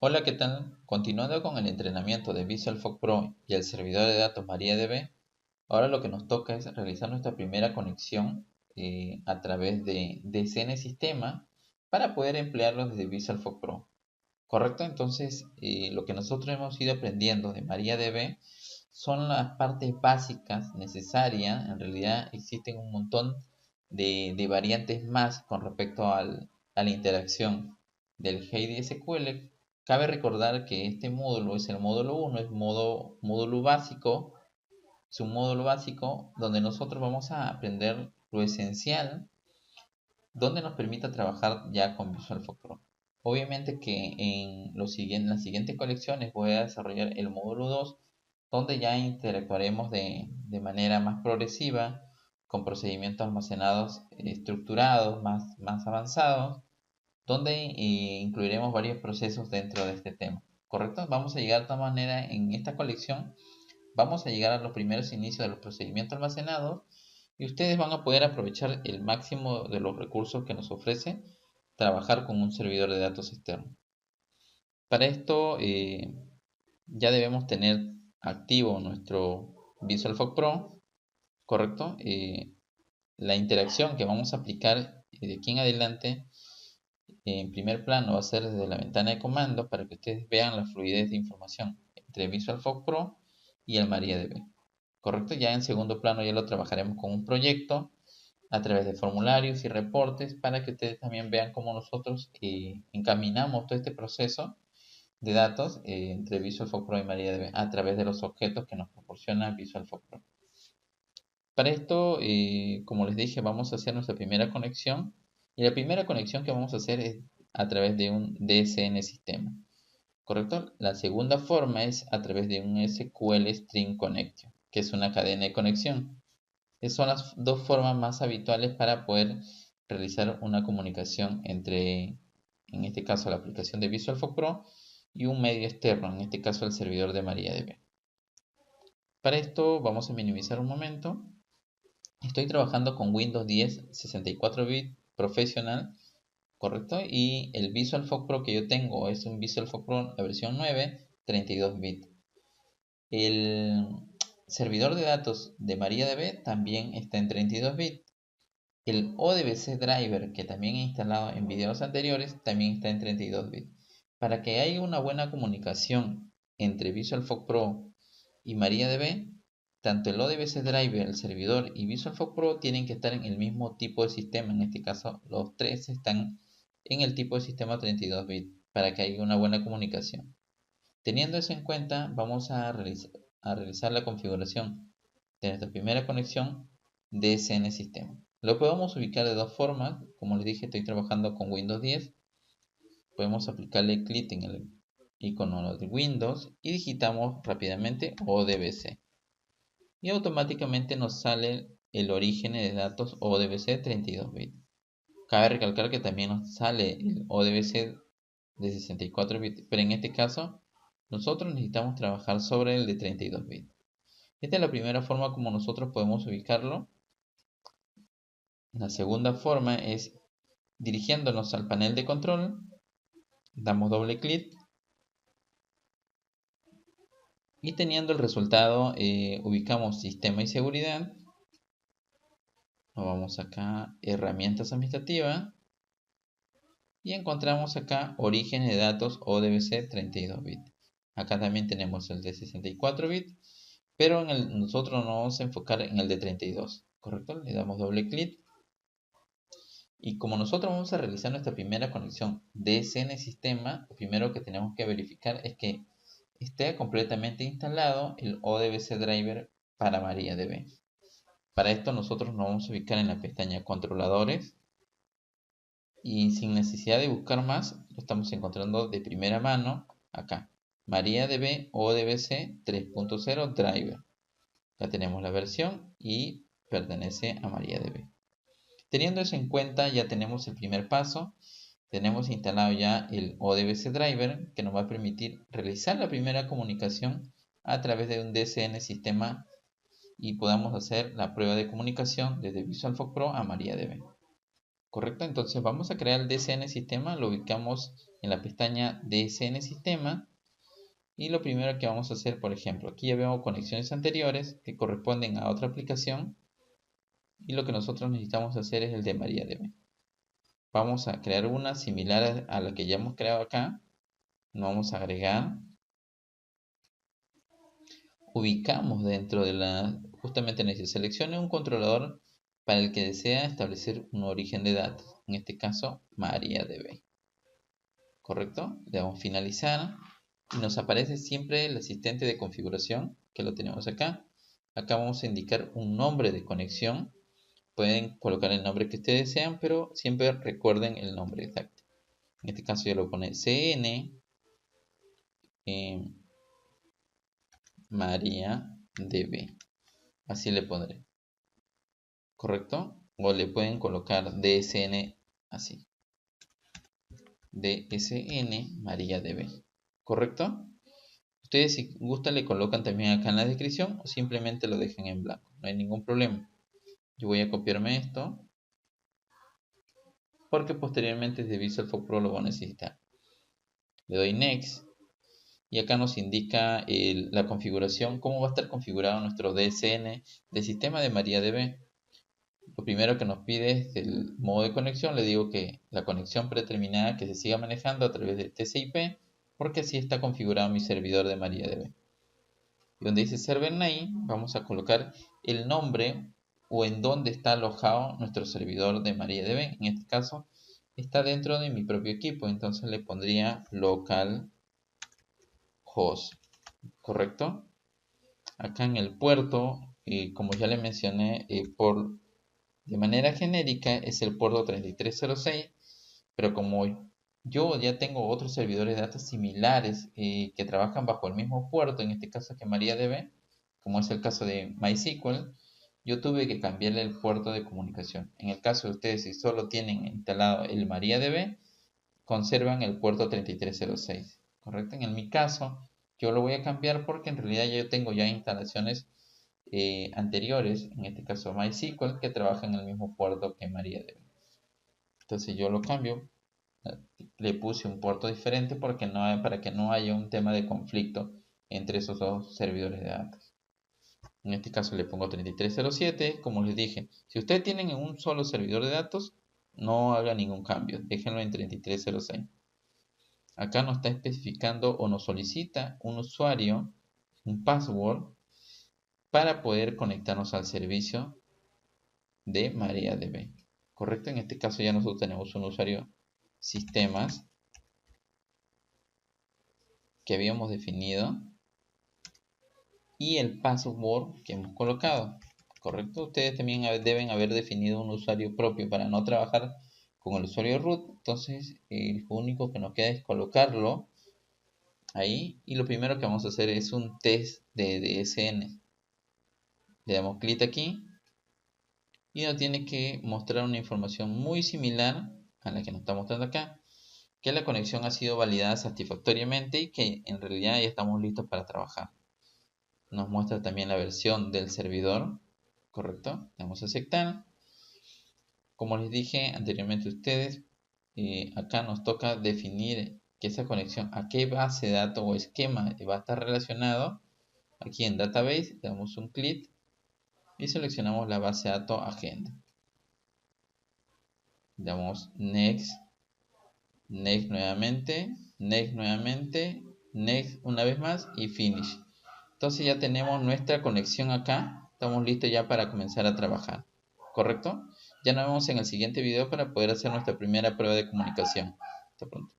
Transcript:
Hola, ¿qué tal? Continuando con el entrenamiento de VisualFoc Pro y el servidor de datos MariaDB, ahora lo que nos toca es realizar nuestra primera conexión a través de DCN Sistema para poder emplearlo desde VisualFoc Pro. ¿Correcto? Entonces, lo que nosotros hemos ido aprendiendo de MariaDB son las partes básicas necesarias. En realidad existen un montón de variantes más con respecto a la interacción del HEIDI SQL. Cabe recordar que este módulo es el módulo 1, es módulo básico, es un módulo básico donde nosotros vamos a aprender lo esencial, donde nos permita trabajar ya con VisualFoc Pro. Obviamente que en las siguientes colecciones voy a desarrollar el módulo 2, donde ya interactuaremos de manera más progresiva con procedimientos almacenados estructurados, más avanzados, donde incluiremos varios procesos dentro de este tema. ¿Correcto? Vamos a llegar de todas maneras en esta colección, vamos a llegar a los primeros inicios de los procedimientos almacenados y ustedes van a poder aprovechar el máximo de los recursos que nos ofrece trabajar con un servidor de datos externo. Para esto ya debemos tener activo nuestro VisualFoc Pro, ¿correcto? La interacción que vamos a aplicar de aquí en adelante en primer plano va a ser desde la ventana de comandos para que ustedes vean la fluidez de información entre VisualFoc Pro y el MariaDB. ¿Correcto? Ya en segundo plano ya lo trabajaremos con un proyecto a través de formularios y reportes para que ustedes también vean cómo nosotros encaminamos todo este proceso de datos entre VisualFoc Pro y MariaDB a través de los objetos que nos proporciona VisualFoc Pro. Para esto, como les dije, vamos a hacer nuestra primera conexión. Y la primera conexión que vamos a hacer es a través de un DSN sistema. ¿Correcto? La segunda forma es a través de un SQL String Connection, que es una cadena de conexión. Esas son las dos formas más habituales para poder realizar una comunicación entre, en este caso, la aplicación de VisualFoc Pro y un medio externo, en este caso el servidor de MariaDB. Para esto vamos a minimizar un momento. Estoy trabajando con Windows 10 64 bit profesional, ¿correcto? Y el VisualFoc Pro que yo tengo es un VisualFoc Pro, la versión 9, 32 bit. El servidor de datos de MariaDB también está en 32 bit. El ODBC driver que también he instalado en videos anteriores también está en 32 bit. Para que haya una buena comunicación entre VisualFoc Pro y MariaDB, tanto el ODBC driver, el servidor y VisualFoc Pro tienen que estar en el mismo tipo de sistema. En este caso, los tres están en el tipo de sistema 32 bit para que haya una buena comunicación. Teniendo eso en cuenta, vamos a realizar la configuración de nuestra primera conexión DSN sistema. Lo podemos ubicar de dos formas. Como les dije, estoy trabajando con Windows 10. Podemos aplicarle clic en el icono de Windows y digitamos rápidamente ODBC. Y automáticamente nos sale el origen de datos ODBC 32 bits. Cabe recalcar que también nos sale el ODBC de 64 bits, pero en este caso nosotros necesitamos trabajar sobre el de 32 bits. Esta es la primera forma como nosotros podemos ubicarlo. La segunda forma es dirigiéndonos al panel de control, damos doble clic y teniendo el resultado ubicamos sistema y seguridad. Nos vamos acá, herramientas administrativas y encontramos acá origen de datos ODBC 32 bits. Acá también tenemos el de 64 bits, pero nosotros nos vamos a enfocar en el de 32, ¿correcto? Le damos doble clic. Y como nosotros vamos a realizar nuestra primera conexión DSN sistema, lo primero que tenemos que verificar es que esté completamente instalado el ODBC driver para MariaDB. Para esto nosotros nos vamos a ubicar en la pestaña controladores y sin necesidad de buscar más, lo estamos encontrando de primera mano acá. MariaDB ODBC 3.0 driver. Ya tenemos la versión y pertenece a MariaDB. Teniendo eso en cuenta, ya tenemos el primer paso. Tenemos instalado ya el ODBC driver que nos va a permitir realizar la primera comunicación a través de un DSN sistema y podamos hacer la prueba de comunicación desde VisualFoc Pro a MariaDB. ¿Correcto? Entonces vamos a crear el DSN sistema, lo ubicamos en la pestaña DSN sistema y lo primero que vamos a hacer, por ejemplo, aquí ya vemos conexiones anteriores que corresponden a otra aplicación y lo que nosotros necesitamos hacer es el de MariaDB. Vamos a crear una similar a la que ya hemos creado acá, vamos a agregar, ubicamos dentro de justamente en seleccione un controlador para el que desea establecer un origen de datos, en este caso MariaDB. ¿Correcto? Le damos finalizar y nos aparece siempre el asistente de configuración, que lo tenemos acá. Acá vamos a indicar un nombre de conexión. Pueden colocar el nombre que ustedes desean, pero siempre recuerden el nombre exacto. En este caso yo lo pone CN MariaDB. Así le pondré. ¿Correcto? O le pueden colocar DSN así. DSN MariaDB. ¿Correcto? Ustedes si gustan le colocan también acá en la descripción o simplemente lo dejan en blanco. No hay ningún problema. Yo voy a copiarme esto porque posteriormente desde VisualFoc Pro lo voy a necesitar. Le doy Next y acá nos indica la configuración, cómo va a estar configurado nuestro DSN del sistema de MariaDB. Lo primero que nos pide es el modo de conexión. Le digo que la conexión predeterminada que se siga manejando a través de TCP porque así está configurado mi servidor de MariaDB. Y donde dice Server Name vamos a colocar el nombre o en dónde está alojado nuestro servidor de MariaDB. En este caso está dentro de mi propio equipo, entonces le pondría localhost, ¿correcto? Acá en el puerto, como ya le mencioné, de manera genérica es el puerto 3306, pero como yo ya tengo otros servidores de datos similares que trabajan bajo el mismo puerto, en este caso que MariaDB, como es el caso de MySQL, yo tuve que cambiarle el puerto de comunicación. En el caso de ustedes, si solo tienen instalado el MariaDB, conservan el puerto 3306, ¿correcto? En mi caso, yo lo voy a cambiar porque en realidad yo tengo ya instalaciones anteriores, en este caso MySQL, que trabajan en el mismo puerto que MariaDB. Entonces yo lo cambio, le puse un puerto diferente porque para que no haya un tema de conflicto entre esos dos servidores de datos. En este caso le pongo 3307, como les dije, si ustedes tienen un solo servidor de datos, no haga ningún cambio, déjenlo en 3306. Acá nos está especificando o nos solicita un usuario, un password, para poder conectarnos al servicio de MariaDB. ¿Correcto? En este caso ya nosotros tenemos un usuario sistemas que habíamos definido y el password que hemos colocado. ¿Correcto? Ustedes también deben haber definido un usuario propio para no trabajar con el usuario root. Entonces, lo único que nos queda es colocarlo ahí. Y lo primero que vamos a hacer es un test de DSN. Le damos clic aquí y nos tiene que mostrar una información muy similar a la que nos está mostrando acá, que la conexión ha sido validada satisfactoriamente y que en realidad ya estamos listos para trabajar. Nos muestra también la versión del servidor, correcto, damos a aceptar. Como les dije anteriormente a ustedes, acá nos toca definir que esa conexión a qué base de datos o esquema va a estar relacionado. Aquí en database damos un clic y seleccionamos la base de datos agenda. Damos next, next nuevamente, next nuevamente, next una vez más y finish. Entonces ya tenemos nuestra conexión acá, estamos listos ya para comenzar a trabajar, ¿correcto? Ya nos vemos en el siguiente video para poder hacer nuestra primera prueba de comunicación. Hasta pronto.